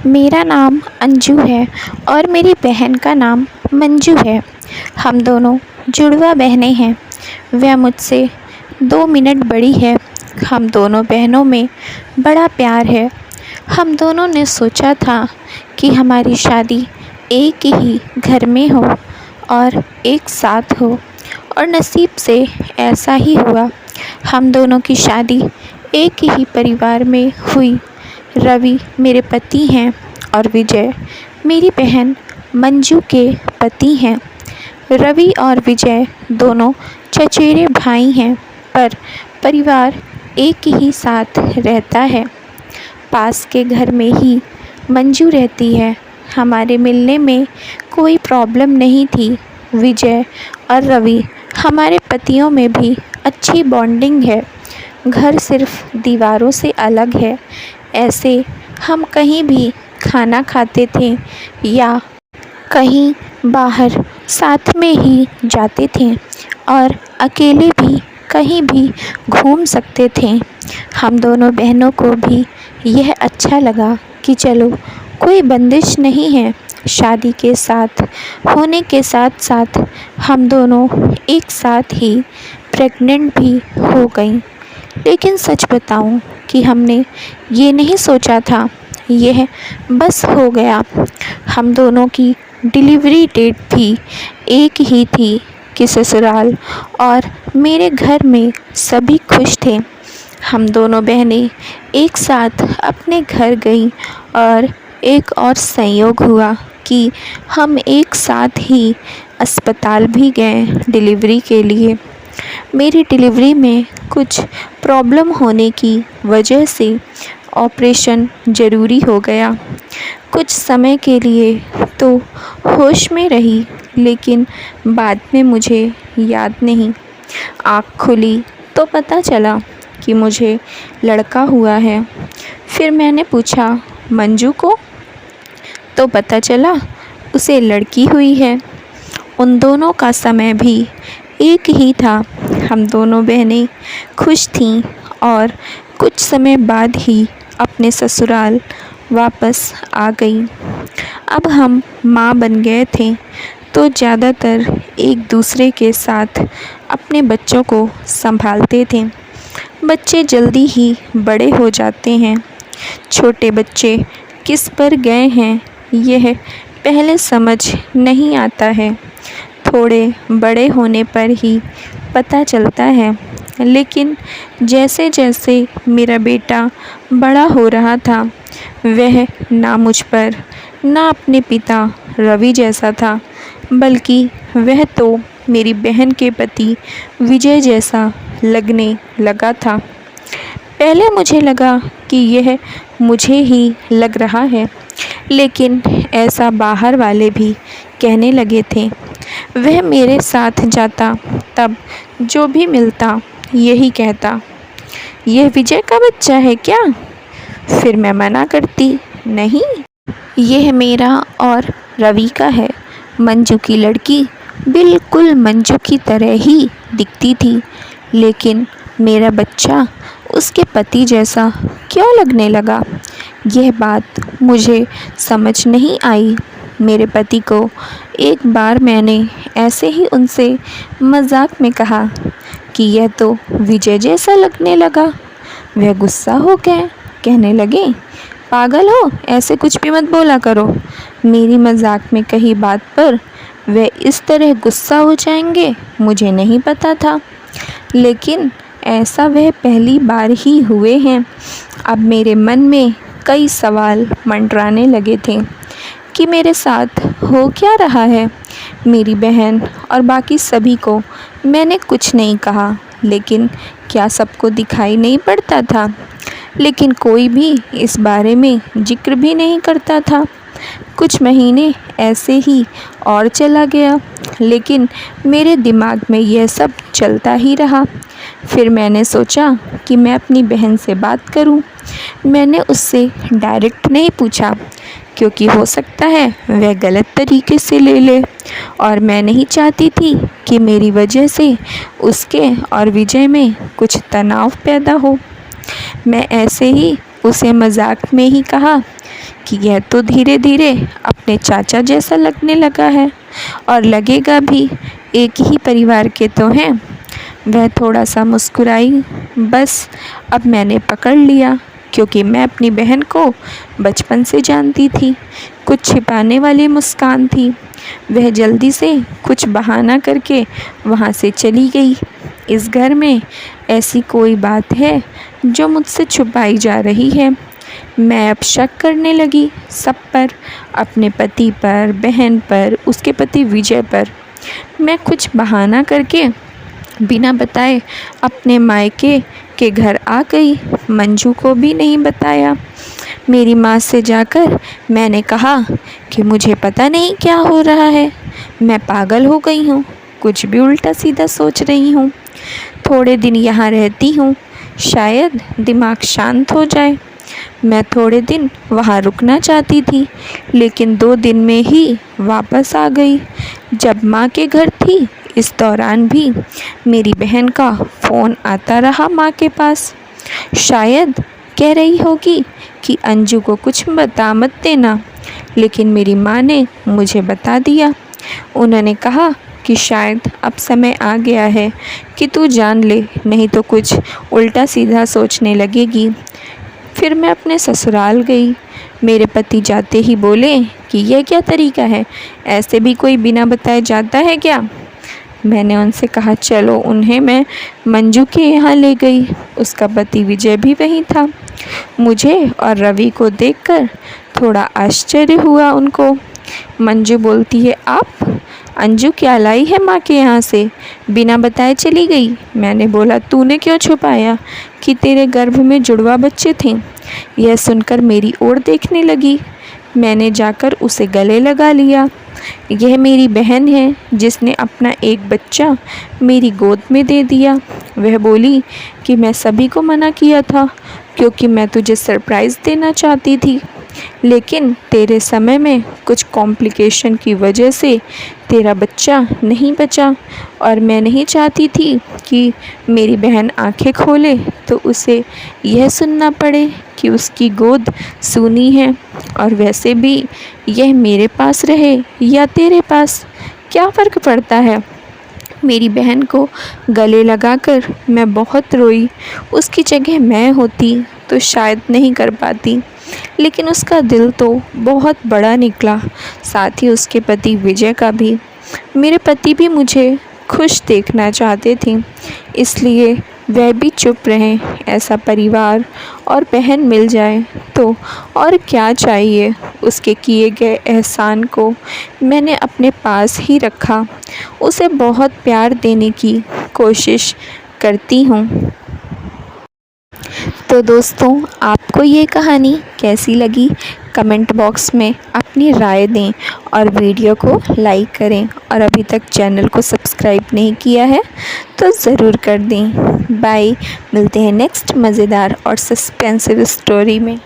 मेरा नाम अंजू है और मेरी बहन का नाम मंजू है। हम दोनों जुड़वा बहनें हैं। वह मुझसे 2 मिनट बड़ी है। हम दोनों बहनों में बड़ा प्यार है। हम दोनों ने सोचा था कि हमारी शादी एक ही घर में हो और एक साथ हो, और नसीब से ऐसा ही हुआ। हम दोनों की शादी एक ही परिवार में हुई। रवि मेरे पति हैं और विजय मेरी बहन मंजू के पति हैं। रवि और विजय दोनों चचेरे भाई हैं, पर परिवार एक ही साथ रहता है। पास के घर में ही मंजू रहती है। हमारे मिलने में कोई प्रॉब्लम नहीं थी। विजय और रवि हमारे पतियों में भी अच्छी बॉन्डिंग है। घर सिर्फ दीवारों से अलग है। ऐसे हम कहीं भी खाना खाते थे या कहीं बाहर साथ में ही जाते थे और अकेले भी कहीं भी घूम सकते थे। हम दोनों बहनों को भी यह अच्छा लगा कि चलो, कोई बंदिश नहीं है। शादी के साथ होने के साथ साथ हम दोनों एक साथ ही प्रेग्नेंट भी हो गई। लेकिन सच बताऊं कि हमने ये नहीं सोचा था, यह बस हो गया। हम दोनों की डिलीवरी डेट भी एक ही थी कि ससुराल और मेरे घर में सभी खुश थे। हम दोनों बहनें एक साथ अपने घर गईं और एक और संयोग हुआ कि हम एक साथ ही अस्पताल भी गए डिलीवरी के लिए। मेरी डिलीवरी में कुछ प्रॉब्लम होने की वजह से ऑपरेशन ज़रूरी हो गया। कुछ समय के लिए तो होश में रही, लेकिन बाद में मुझे याद नहीं। आँख खुली तो पता चला कि मुझे लड़का हुआ है। फिर मैंने पूछा मंजू को, तो पता चला उसे लड़की हुई है। उन दोनों का समय भी एक ही था। हम दोनों बहनें खुश थीं और कुछ समय बाद ही अपने ससुराल वापस आ गईं। अब हम माँ बन गए थे, तो ज़्यादातर एक दूसरे के साथ अपने बच्चों को संभालते थे। बच्चे जल्दी ही बड़े हो जाते हैं। छोटे बच्चे किस पर गए हैं यह पहले समझ नहीं आता है, थोड़े बड़े होने पर ही पता चलता है। लेकिन जैसे जैसे मेरा बेटा बड़ा हो रहा था, वह ना मुझ पर ना अपने पिता रवि जैसा था, बल्कि वह तो मेरी बहन के पति विजय जैसा लगने लगा था। पहले मुझे लगा कि यह मुझे ही लग रहा है, लेकिन ऐसा बाहर वाले भी कहने लगे थे। वह मेरे साथ जाता तब जो भी मिलता यही कहता, यह विजय का बच्चा है क्या? फिर मैं मना करती, नहीं, यह मेरा और रवि का है। मंजू की लड़की बिल्कुल मंजू की तरह ही दिखती थी, लेकिन मेरा बच्चा उसके पति जैसा क्यों लगने लगा? यह बात मुझे समझ नहीं आई। मेरे पति को एक बार मैंने ऐसे ही उनसे मजाक में कहा कि यह तो विजय जैसा लगने लगा। वह गुस्सा हो गए, कहने लगे, पागल हो, ऐसे कुछ भी मत बोला करो। मेरी मजाक में कही बात पर वह इस तरह गुस्सा हो जाएंगे, मुझे नहीं पता था। लेकिन ऐसा वह पहली बार ही हुए हैं। अब मेरे मन में कई सवाल मंडराने लगे थे कि मेरे साथ हो क्या रहा है। मेरी बहन और बाकी सभी को मैंने कुछ नहीं कहा, लेकिन क्या सबको दिखाई नहीं पड़ता था? लेकिन कोई भी इस बारे में जिक्र भी नहीं करता था। कुछ महीने ऐसे ही और चला गया, लेकिन मेरे दिमाग में यह सब चलता ही रहा। फिर मैंने सोचा कि मैं अपनी बहन से बात करूं। मैंने उससे डायरेक्ट नहीं पूछा, क्योंकि हो सकता है वह गलत तरीके से ले ले, और मैं नहीं चाहती थी कि मेरी वजह से उसके और विजय में कुछ तनाव पैदा हो। मैं ऐसे ही उसे मजाक में ही कहा कि यह तो धीरे धीरे अपने चाचा जैसा लगने लगा है और लगेगा भी, एक ही परिवार के तो हैं। वह थोड़ा सा मुस्कुराई। बस अब मैंने पकड़ लिया, क्योंकि मैं अपनी बहन को बचपन से जानती थी। कुछ छिपाने वाली मुस्कान थी। वह जल्दी से कुछ बहाना करके वहाँ से चली गई। इस घर में ऐसी कोई बात है जो मुझसे छुपाई जा रही है। मैं अब शक करने लगी सब पर, अपने पति पर, बहन पर, उसके पति विजय पर। मैं कुछ बहाना करके बिना बताए अपने मायके के घर आ गई। मंजू को भी नहीं बताया। मेरी माँ से जाकर मैंने कहा कि मुझे पता नहीं क्या हो रहा है, मैं पागल हो गई हूँ, कुछ भी उल्टा सीधा सोच रही हूँ। थोड़े दिन यहाँ रहती हूँ, शायद दिमाग शांत हो जाए। मैं थोड़े दिन वहाँ रुकना चाहती थी, लेकिन 2 दिन में ही वापस आ गई। जब माँ के घर थी, इस दौरान भी मेरी बहन का फ़ोन आता रहा माँ के पास। शायद कह रही होगी कि अंजू को कुछ बता मत देना, लेकिन मेरी माँ ने मुझे बता दिया। उन्होंने कहा कि शायद अब समय आ गया है कि तू जान ले, नहीं तो कुछ उल्टा सीधा सोचने लगेगी। फिर मैं अपने ससुराल गई। मेरे पति जाते ही बोले कि यह क्या तरीका है, ऐसे भी कोई बिना बताए जाता है क्या। मैंने उनसे कहा चलो उन्हें मैं मंजू के यहाँ ले गई। उसका पति विजय भी वहीं था। मुझे और रवि को देखकर थोड़ा आश्चर्य हुआ उनको। मंजू बोलती है, आप अंजू क्या लाई है माँ के यहाँ से, बिना बताए चली गई। मैंने बोला, तूने क्यों छुपाया कि तेरे गर्भ में जुड़वा बच्चे थे। यह सुनकर मेरी ओर देखने लगी। मैंने जाकर उसे गले लगा लिया। यह मेरी बहन है जिसने अपना एक बच्चा मेरी गोद में दे दिया। वह बोली कि मैं सभी को मना किया था, क्योंकि मैं तुझे सरप्राइज़ देना चाहती थी, लेकिन तेरे समय में कुछ कॉम्प्लिकेशन की वजह से तेरा बच्चा नहीं बचा, और मैं नहीं चाहती थी कि मेरी बहन आंखें खोले तो उसे यह सुनना पड़े कि उसकी गोद सूनी है। और वैसे भी यह मेरे पास रहे या तेरे पास, क्या फ़र्क पड़ता है। मेरी बहन को गले लगाकर मैं बहुत रोई। उसकी जगह मैं होती तो शायद नहीं कर पाती, लेकिन उसका दिल तो बहुत बड़ा निकला, साथ ही उसके पति विजय का भी। मेरे पति भी मुझे खुश देखना चाहते थे, इसलिए वह भी चुप रहें। ऐसा परिवार और बहन मिल जाए तो और क्या चाहिए। उसके किए गए एहसान को मैंने अपने पास ही रखा। उसे बहुत प्यार देने की कोशिश करती हूँ। तो दोस्तों, आपको ये कहानी कैसी लगी, कमेंट बॉक्स में अपनी राय दें और वीडियो को लाइक करें। और अभी तक चैनल को सब्सक्राइब नहीं किया है तो ज़रूर कर दें। बाय, मिलते हैं नेक्स्ट मज़ेदार और सस्पेंसिव स्टोरी में।